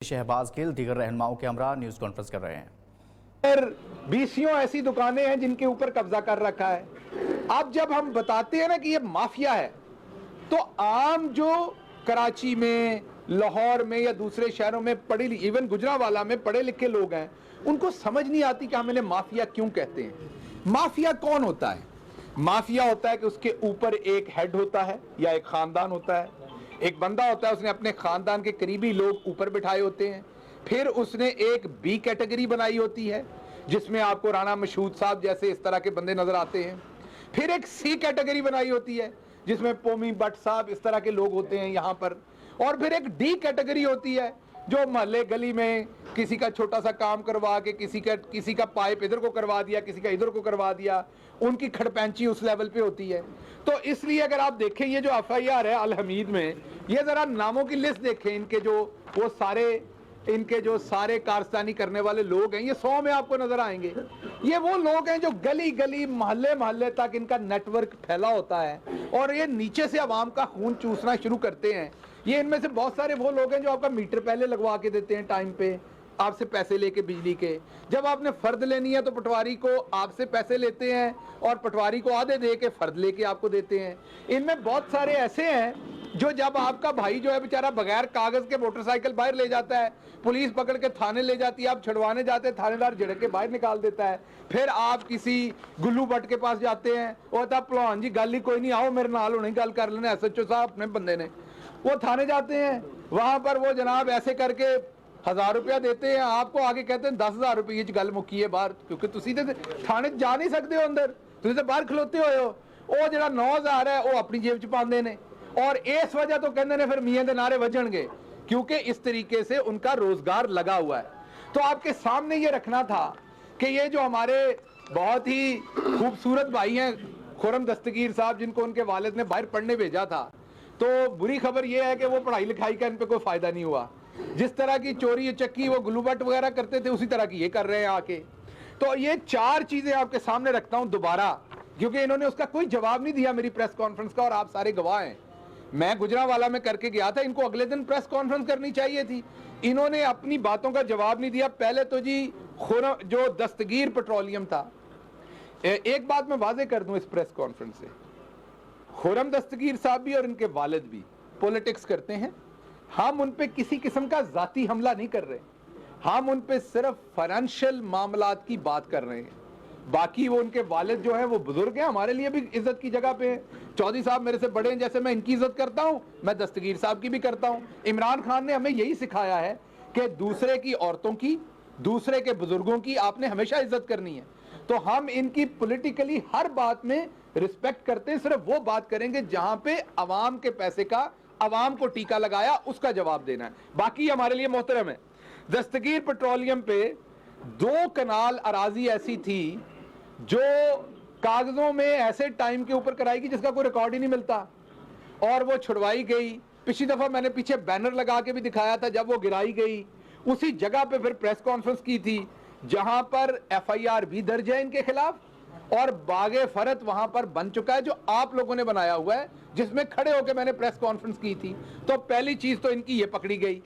शहबाज गिल दीगर रहनुमाओं के हमरा न्यूज़ कॉन्फ्रेंस कर रहे हैं। 20 ऐसी दुकानें हैं जिनके ऊपर कब्जा कर रखा है। अब जब हम बताते हैं ना कि ये माफिया है, तो आम जो कराची में, लाहौर में या दूसरे शहरों में पढ़े, इवन गुजरांवाला में पढ़े लिखे लोग हैं, उनको समझ नहीं आती कि हम इन्हें माफिया क्यों कहते हैं। माफिया कौन होता है? माफिया होता है कि उसके ऊपर एक हेड होता है या एक खानदान होता है, एक बंदा होता है, उसने अपने खानदान के करीबी लोग ऊपर बिठाए होते हैं। फिर उसने एक बी कैटेगरी बनाई होती है जिसमें आपको राणा मशहूद साहब जैसे इस तरह के बंदे नजर आते हैं। फिर एक सी कैटेगरी बनाई होती है जिसमें पोमी भट्ट साहब इस तरह के लोग होते हैं यहाँ पर। और फिर एक डी कैटेगरी होती है जो मोहल्ले गली में किसी का छोटा सा काम करवा के किसी का पाइप इधर को करवा दिया, किसी का इधर को करवा दिया, उनकी खड़पैंची उस लेवल पे होती है। तो इसलिए अगर आप देखें ये जो एफआईआर है अल हमीद में, ये जरा नामों की लिस्ट देखें, इनके जो सारे कारस्तानी करने वाले लोग हैं, ये 100 में आपको नजर आएंगे। ये वो लोग हैं जो गली गली मोहल्ले मोहल्ले तक इनका नेटवर्क फैला होता है और ये नीचे से आवाम का खून चूसना शुरू करते हैं। ये इनमें से बहुत सारे वो लोग हैं जो आपका मीटर पहले लगवा के देते हैं टाइम पे, आपसे पैसे लेके बिजली के। जब आपने फर्द लेनी है तो पटवारी को आपसे पैसे लेते हैं और पटवारी को आधे दे के फर्द लेके आपको देते हैं। इनमें बहुत सारे ऐसे हैं जो जब आपका भाई जो है बेचारा बगैर कागज के मोटरसाइकिल बाहर ले जाता है, पुलिस पकड़ के थाने ले जाती है, आप छुड़वाने जाते हैं, थानेदार झड़क के बाहर निकाल देता है। फिर आप किसी गुल्लू भट्ट के पास जाते हैं, वो होता पहलवान जी गल ही कोई नहीं, आओ मेरे नाल होने गल कर लेने, SHO साहब अपने बंदे ने। वो थाने जाते हैं, वहां पर वो जनाब ऐसे करके 1000 रुपया देते हैं आपको, आगे कहते हैं 10,000 रुपये गल मुकी है बाहर, क्योंकि तुसी तो थाने जा नहीं सकते हो अंदर, तुसी तो बाहर खलोते हो। वो जरा 9,000 है वो अपनी जेब च पाते हैं और इस वजह तो कहते हैं फिर मियां दे नारे वजणगे, क्योंकि इस तरीके से उनका रोजगार लगा हुआ है। तो आपके सामने ये रखना था कि ये जो हमारे बहुत ही खूबसूरत भाई हैं खुरम दस्तगीर साहब, जिनको उनके वालिद ने बाहर पढ़ने भेजा था, तो बुरी खबर ये है कि वो पढ़ाई लिखाई का इन पे कोई फायदा नहीं हुआ। जिस तरह की चोरी चक्की वो गुल्लूबट वगैरह करते थे, उसी तरह की ये कर रहे हैं आके। तो ये 4 चीजें आपके सामने रखता हूं दोबारा, क्योंकि इन्होंने उसका कोई जवाब नहीं दिया मेरी प्रेस कॉन्फ्रेंस का, और आप सारे गवाह हैं। मैं गुजरांवाला में करके गया था, इनको अगले दिन प्रेस कॉन्फ्रेंस करनी चाहिए थी, इन्होंने अपनी बातों का जवाब नहीं दिया। पहले तो जी जो दस्तगीर पेट्रोलियम था, एक बात मैं वाजे कर दूं इस प्रेस कॉन्फ्रेंस से, खुरम दस्तगीर साहब भी और इनके वालिद भी पॉलिटिक्स करते हैं। हम उन पे किसी किस्म का जाती हमला नहीं कर रहे, हम उन पे सिर्फ फाइनेंशियल मामलात की बात कर रहे हैं। बाकी वो उनके वालिद जो हैं वो बुजुर्ग हैं, हमारे लिए भी इज्जत की जगह पे हैं। चौधरी साहब मेरे से बड़े हैं, जैसे मैं इनकी इज्जत करता हूं, मैं दस्तगीर साहब की भी करता हूं। इमरान खान ने हमें यही सिखाया है कि दूसरे की औरतों की, दूसरे के बुजुर्गों की आपने हमेशा इज्जत करनी है। तो हम इनकी पॉलिटिकली हर बात में रिस्पेक्ट करते हैं, सिर्फ वो बात करेंगे जहां पे अवाम के पैसे का अवाम को टीका लगाया उसका जवाब देना है, बाकी हमारे लिए मोहतरम है। दस्तगीर पेट्रोलियम पे 2 कनाल अराजी ऐसी थी जो कागजों में ऐसे टाइम के ऊपर कराई गई जिसका कोई रिकॉर्ड ही नहीं मिलता, और वो छुड़वाई गई। पिछली दफा मैंने पीछे बैनर लगा के भी दिखाया था, जब वो गिराई गई उसी जगह पे फिर प्रेस कॉन्फ्रेंस की थी जहां पर FIR भी दर्ज है इनके खिलाफ, और बागे फरत वहां पर बन चुका है जो आप लोगों ने बनाया हुआ है, जिसमें खड़े होकर मैंने प्रेस कॉन्फ्रेंस की थी। तो पहली चीज तो इनकी ये पकड़ी गई।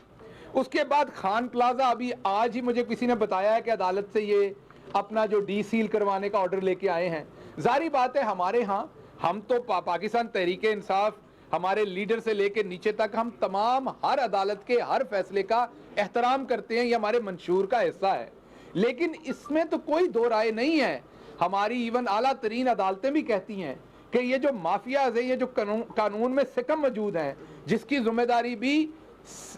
उसके बाद खान प्लाजा, अभी आज ही मुझे किसी ने बताया है कि अदालत से ये अपना जो डीसील करवाने का ऑर्डर लेके आए हैं। जारी बात है हमारे यहाँ, हम तो पाकिस्तान तहरीके इंसाफ, हमारे लीडर से लेके नीचे तक हम तमाम हर अदालत के हर फैसले का एहतराम करते हैं, ये हमारे मंशूर का हिस्सा है। लेकिन इसमें तो कोई दो राय नहीं है, हमारी इवन आला तरीन अदालतें भी कहती हैं कि ये जो माफियाज है, ये जो कानून में सिकम मौजूद हैं, जिसकी जिम्मेदारी भी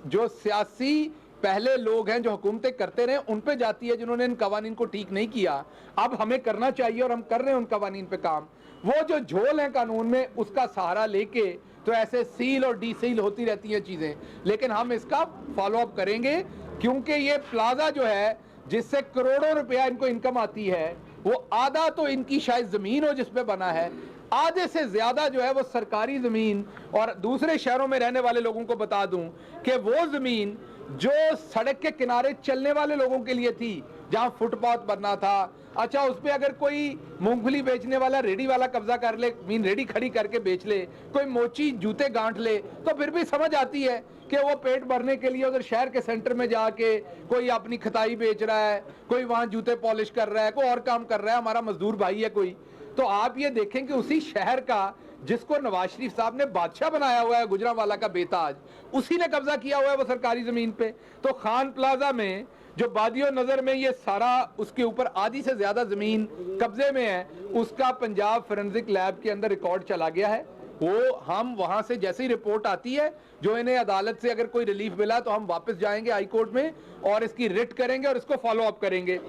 जो सियासी पहले लोग हैं जो हुकूमतें करते रहे उन पे जाती है, जिन्होंने इन कवानीन को ठीक नहीं किया। अब हमें करना चाहिए और हम कर रहे हैं उन कवानीन पे काम। वो जो झोल है कानून में, उसका सहारा लेके तो ऐसे सील और डीसील होती रहती हैं चीजें, लेकिन हम इसका फॉलो अप करेंगे, क्योंकि ये प्लाजा जो है जिससे करोड़ों रुपया इनको इनकम आती है, वो आधा तो इनकी शायद जमीन हो जिसपे बना है, आधे से ज्यादा जो है वो सरकारी जमीन। और दूसरे शहरों में रहने वाले लोगों को बता दूं कि वो जमीन जो सड़क के किनारे चलने वाले लोगों के लिए थी, जहां फुटपाथ बनना था, अच्छा उस पे अगर कोई मूंगफली बेचने वाला रेडी वाला कब्जा कर ले, मीन रेडी खड़ी करके बेच ले, कोई मोची जूते गांठ ले, तो फिर भी समझ आती है कि वो पेट भरने के लिए उधर शहर के सेंटर में जाके कोई अपनी खताई बेच रहा है, कोई वहां जूते पॉलिश कर रहा है, कोई और काम कर रहा है, हमारा मजदूर भाई है कोई। तो आप ये देखें कि उसी शहर का जिसको नवाज शरीफ साहब ने बादशाह बनाया हुआ है, गुजरांवाला का बेताज, उसी ने कब्जा किया हुआ है वो सरकारी जमीन पे। तो खान प्लाजा में जो बादियो नजर में ये सारा, उसके ऊपर आधी से ज्यादा जमीन कब्जे में है, उसका पंजाब फोरेंसिक लैब के अंदर रिकॉर्ड चला गया है। वो हम वहां से जैसे ही रिपोर्ट आती है, जो इन्हें अदालत से अगर कोई रिलीफ मिला तो हम वापस जाएंगे हाई कोर्ट में और इसकी रिट करेंगे और इसको फॉलो अप करेंगे।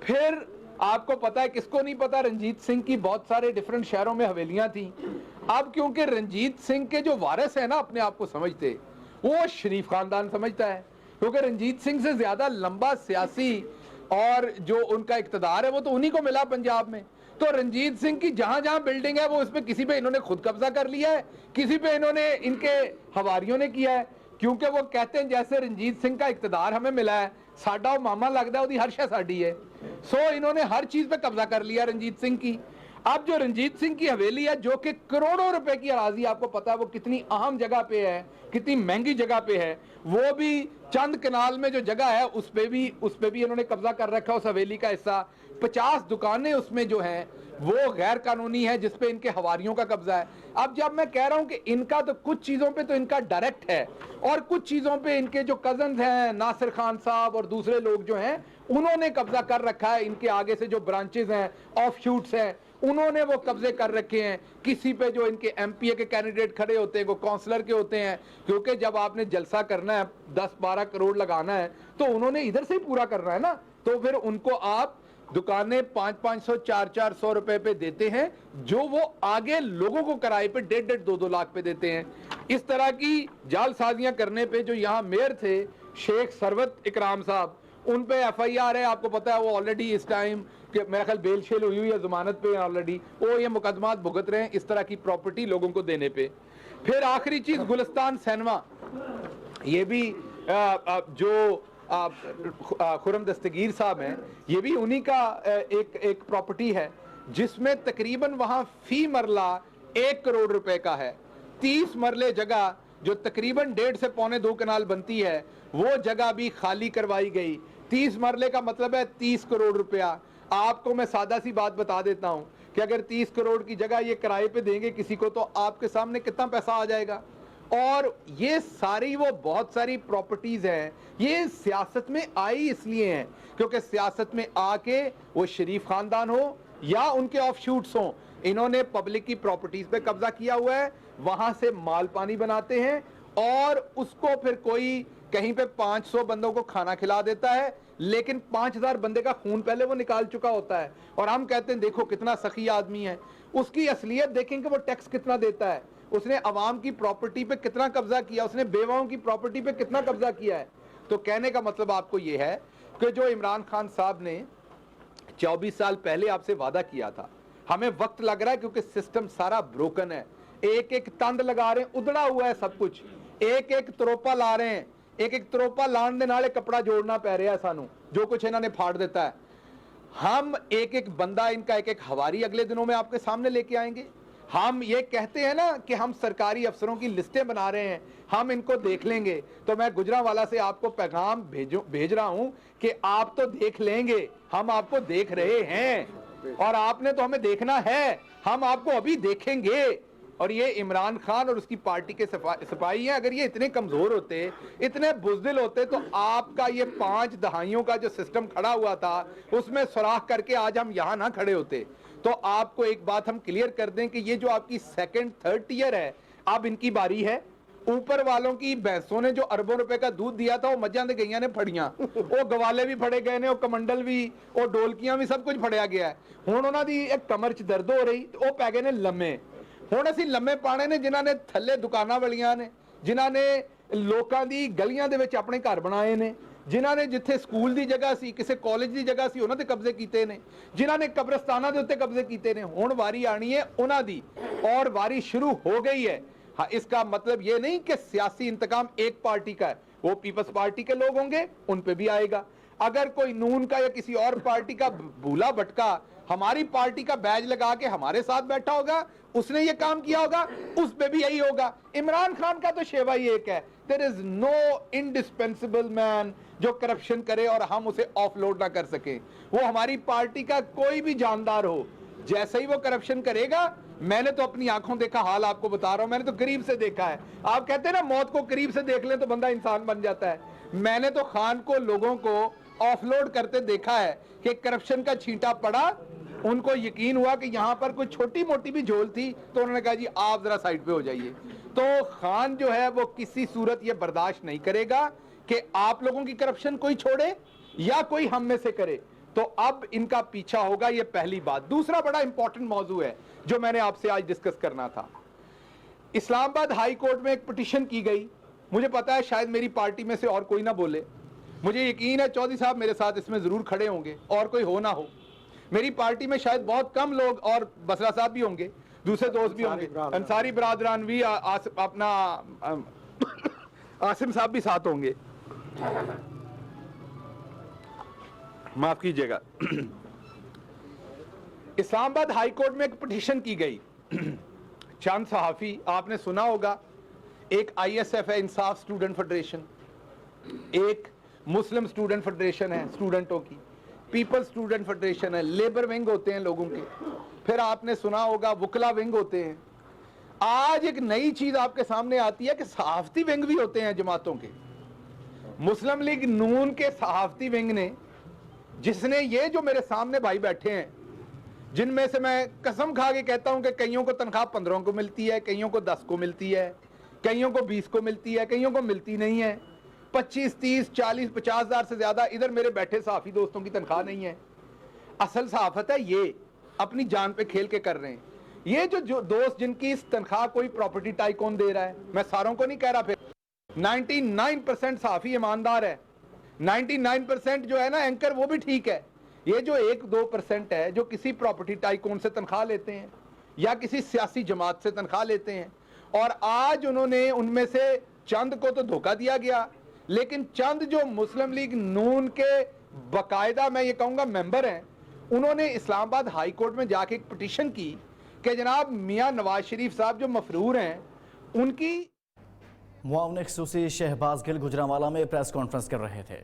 फिर आपको पता है, किसको नहीं पता, रंजीत सिंह की बहुत सारे डिफरेंट शहरों में हवेलियां थी। अब क्योंकि रंजीत सिंह के जो वारिस है ना, अपने आप को समझते, वो शरीफ खानदान समझता है, क्योंकि रंजीत सिंह से ज्यादा लंबा सियासी और जो उनका इक्तदार है वो तो उन्हीं को मिला पंजाब में। तो रंजीत सिंह की जहां जहां बिल्डिंग है वो इसमें किसी पे इन्होंने खुद कब्जा कर लिया है, किसी पे इन्होंने इनके हवारियों ने किया है, क्योंकि वो कहते हैं जैसे रंजीत सिंह का इक्तदार हमें मिला है, साडा मामा लगता है, हर शय साडी है। सो इन्होंने हर चीज पे कब्जा कर लिया रंजीत सिंह की। अब जो रंजीत सिंह की हवेली है, जो कि करोड़ों रुपए की अराजी, आपको पता है वो कितनी अहम जगह पे है, कितनी महंगी जगह पे है, वो भी चंद कनाल में जो जगह है उस पे भी इन्होंने कब्जा कर रखा है उस हवेली का हिस्सा। 50 दुकानें उसमें जो हैं वो गैर कानूनी है, जिसपे इनके हवारियों का कब्जा है। अब जब मैं कह रहा हूं कि इनका तो कुछ चीजों पे तो इनका डायरेक्ट है और कुछ चीजों पे इनके जो कजन्स हैं, नासिर खान साहब और दूसरे लोग जो हैं, उन्होंने कब्जा कर रखा है। इनके आगे से जो ब्रांचेस हैं, ऑफ शूट्स हैं, उन्होंने वो कब्जे कर रखे हैं। किसी पे जो इनके एमपीए के कैंडिडेट खड़े होते हैं, वो काउंसलर के होते हैं, क्योंकि जब आपने जलसा करना है, 10-12 करोड़ लगाना है, तो उन्होंने इधर से ही पूरा करना है ना। तो फिर उनको आप दुकानें 500-500, 400-400 रुपए पे देते हैं, जो वो आगे लोगों को किराए पे 1.5-1.5, 2-2 लाख पे देते हैं। इस तरह की जालसाजियां करने पे जो यहाँ मेयर थे शेख सरवत इकराम साहब, उन पे एफआईआर है। आपको पता है वो ऑलरेडी इस टाइम मेरा ख्याल बेल शेल हुई है, जमानत पे ऑलरेडी वो ये मुकदमात भुगत रहे हैं इस तरह की प्रॉपर्टी लोगों को देने पे। फिर आखिरी चीज गुलिस्तान सिनेमा, ये भी जो खुरम दस्तगीर साहब हैं, ये भी उन्हीं का एक प्रॉपर्टी है, जिसमें तकरीबन वहां फी मरला 1 करोड़ रुपए का है। 30 मरले जगह जो तकरीबन 1.5 से 1.25-2 कनाल बनती है, वो जगह भी खाली करवाई गई। 30 मरले का मतलब है 30 करोड़ रुपया। आपको मैं सादा सी बात बता देता हूं कि अगर 30 करोड़ की जगह ये किराए पे देंगे किसी को, तो आपके सामने कितना पैसा आ जाएगा। और ये सारी वो बहुत सारी प्रॉपर्टीज हैं, ये सियासत में आई इसलिए हैं क्योंकि सियासत में आके वो शरीफ खानदान हो या उनके ऑफशूट्स हो, इन्होंने पब्लिक की प्रॉपर्टीज पे कब्जा किया हुआ है, वहां से माल पानी बनाते हैं और उसको फिर कोई कहीं पे 500 बंदों को खाना खिला देता है, लेकिन 5000 बंदे का खून पहले वो निकाल चुका होता है। और हम कहते हैं देखो कितना सखी आदमी है। उसकी असलियत देखेंगे वो टैक्स कितना देता है, उसने अवाम की प्रॉपर्टी पे कितना कब्जा किया, उसने बेवाओं की प्रॉपर्टी पे कितना कब्जा किया है। तो कहने का मतलब आपको ये है कि जो इमरान खान साहब ने 24 साल पहले आपसे वादा किया था, हमें वक्त लग रहा है क्योंकि सिस्टम सारा ब्रोकन है। एक एक तंद लगा रहे हैं, उधड़ा हुआ है सब कुछ, एक एक तरोपा ला रहे हैं, एक एक तरोपा लाने दे नाले कपड़ा जोड़ना पै रहा है सानू, जो कुछ इन्होंने फाड़ देता है। हम एक एक बंदा, इनका एक एक हवारी अगले दिनों में आपके सामने लेके आएंगे। हम ये कहते हैं ना कि हम सरकारी अफसरों की लिस्टें बना रहे हैं, हम इनको देख लेंगे। तो मैं गुजरांवाला से आपको पैगाम भेज रहा हूं कि आप तो देख लेंगे, हम आपको देख रहे हैं और आपने तो हमें देखना है, हम आपको अभी देखेंगे। और ये इमरान खान और उसकी पार्टी के सिपाही हैं, अगर ये इतने कमजोर होते, इतने बुज़दिल होते, तो आपका ये 5 दहाइयों का जो सिस्टम खड़ा हुआ था उसमें सुराख करके आज हम यहां ना खड़े होते। तो आपको एक बात हम क्लियर कर दें कि ये जो आपकी 2nd 3rd टियर है, अब इनकी बारी है। ऊपर वालों की भैंसों ने जो अरबों रुपए का दूध दिया था, वो मज्जां दे गईयां ने फड़ियां, वो गवाले भी फड़े गए ने, वो कमंडल भी, वो ढोलकियां भी, सब कुछ फड़िया गया है। हुण उन्हां दी एक कमर च दर्द हो रही, वो पै गए ने लम्मे। ਹੁਣ ਅਸੀਂ ਲੰਮੇ ਪਾਣੇ ਨੇ ਜਿਨ੍ਹਾਂ ਨੇ ਥੱਲੇ ਦੁਕਾਨਾਂ ਵਾਲੀਆਂ ਨੇ, ਜਿਨ੍ਹਾਂ ਨੇ ਲੋਕਾਂ ਦੀ ਗਲੀਆਂ ਦੇ ਵਿੱਚ ਆਪਣੇ ਘਰ ਬਣਾਏ ਨੇ, ਜਿਨ੍ਹਾਂ ਨੇ ਜਿੱਥੇ ਸਕੂਲ ਦੀ ਜਗ੍ਹਾ ਸੀ, ਕਿਸੇ ਕਾਲਜ ਦੀ ਜਗ੍ਹਾ ਸੀ, ਉਹਨਾਂ ਤੇ ਕਬਜ਼ੇ ਕੀਤੇ ਨੇ, ਜਿਨ੍ਹਾਂ ਨੇ ਕਬਰਸਤਾਨਾਂ ਦੇ ਉੱਤੇ ਕਬਜ਼ੇ ਕੀਤੇ ਨੇ। ਹੁਣ ਵਾਰੀ ਆਣੀ ਹੈ ਉਹਨਾਂ ਦੀ और वारी शुरू हो गई है। हाँ, इसका मतलब ये नहीं कि सियासी इंतकाम एक पार्टी का है, वो पीपल्स पार्टी के लोग होंगे, उन पे भी आएगा। अगर कोई नून का या किसी और पार्टी का भूला भटका हमारी पार्टी का बैज लगा के हमारे साथ बैठा होगा, उसने ये काम किया होगा, उस पे भी यही होगा। इमरान खान का तो शेवा ही एक है, there is no indispensable man जो करप्शन करे और हम उसे ऑफलोड ना कर सके। वो हमारी पार्टी का कोई भी जानदार हो, जैसे ही वो करप्शन करेगा, मैंने तो अपनी आंखों देखा हाल आपको बता रहा हूं, मैंने तो करीब से देखा है। आप कहते हैं ना मौत को करीब से देख लें तो बंदा इंसान बन जाता है। मैंने तो खान को लोगों को ऑफलोड करते देखा है कि करप्शन का छींटा पड़ा, उनको यकीन हुआ कि यहां पर कोई छोटी मोटी भी झोल थी, तो उन्होंने कहा जी आप जरा साइड पे हो जाइए। तो खान जो है वो किसी सूरत ये बर्दाश्त नहीं करेगा कि आप लोगों की करप्शन कोई छोड़े या कोई हम में से करे। तो अब इनका पीछा होगा, ये पहली बात। दूसरा बड़ा इंपॉर्टेंट मौजू है जो मैंने आपसे आज डिस्कस करना था। इस्लामाबाद हाई कोर्ट में एक पिटीशन की गई, मुझे पता है शायद मेरी पार्टी में से और कोई ना बोले, मुझे यकीन है चौधरी साहब मेरे साथ इसमें जरूर खड़े होंगे और कोई हो ना हो। मेरी पार्टी में शायद बहुत कम लोग, और बसरा साहब भी होंगे, दूसरे दोस्त भी होंगे, अंसारी बरादरान भी, अपना आसिम साहब भी साथ होंगे, माफ कीजिएगा। इस्लामाबाद हाई कोर्ट में एक पिटीशन की गई। चंद सहाफी, आपने सुना होगा, एक ISF है इंसाफ स्टूडेंट फेडरेशन, एक मुस्लिम स्टूडेंट फेडरेशन है स्टूडेंटों की, पीपल स्टूडेंट फेडरेशन है, लेबर विंग होते हैं लोगों के, फिर आपने सुना होगा वकला विंग होते हैं। आज एक नई चीज आपके सामने आती है कि सहाफती विंग भी होते हैं जमातों के। मुस्लिम लीग नून के सहाफती विंग ने, जिसने ये जो मेरे सामने भाई बैठे हैं, जिनमें से मैं कसम खा के कहता हूं कि कईयों को तनख्वाह 15 को मिलती है, कईयों को 10 को मिलती है, कईयों को 20 को मिलती है, कईयों को मिलती नहीं है, 25, 30, 40, 50 हजार से ज्यादा इधर मेरे बैठे सहाफी दोस्तों की तनख्वाह नहीं है। असल सहाफत है ये, अपनी जान पे खेल के कर रहे हैं। ये जो दोस्त जिनकी इस तनख्वाह कोई प्रॉपर्टी टाइकून दे रहा है, मैं सारों को नहीं कह रहा, फिर 99% सहाफी ईमानदार है, 99% जो है ना एंकर वो भी ठीक है। ये जो 1-2% है जो किसी प्रॉपर्टी टाइकून से तनख्वाह लेते हैं या किसी सियासी जमात से तनख्वाह लेते हैं, और आज उन्होंने उनमें से चंद को तो धोखा दिया गया, लेकिन चंद जो मुस्लिम लीग नून के बाकायदा मैं ये कहूँगा मेंबर हैं, उन्होंने इस्लामाबाद हाई कोर्ट में जाके एक पिटीशन की कि जनाब मियाँ नवाज शरीफ साहब जो मफरूर हैं उनकी। मुआविन खसूसी शहबाज गिल गुजरांवाला में प्रेस कॉन्फ्रेंस कर रहे थे।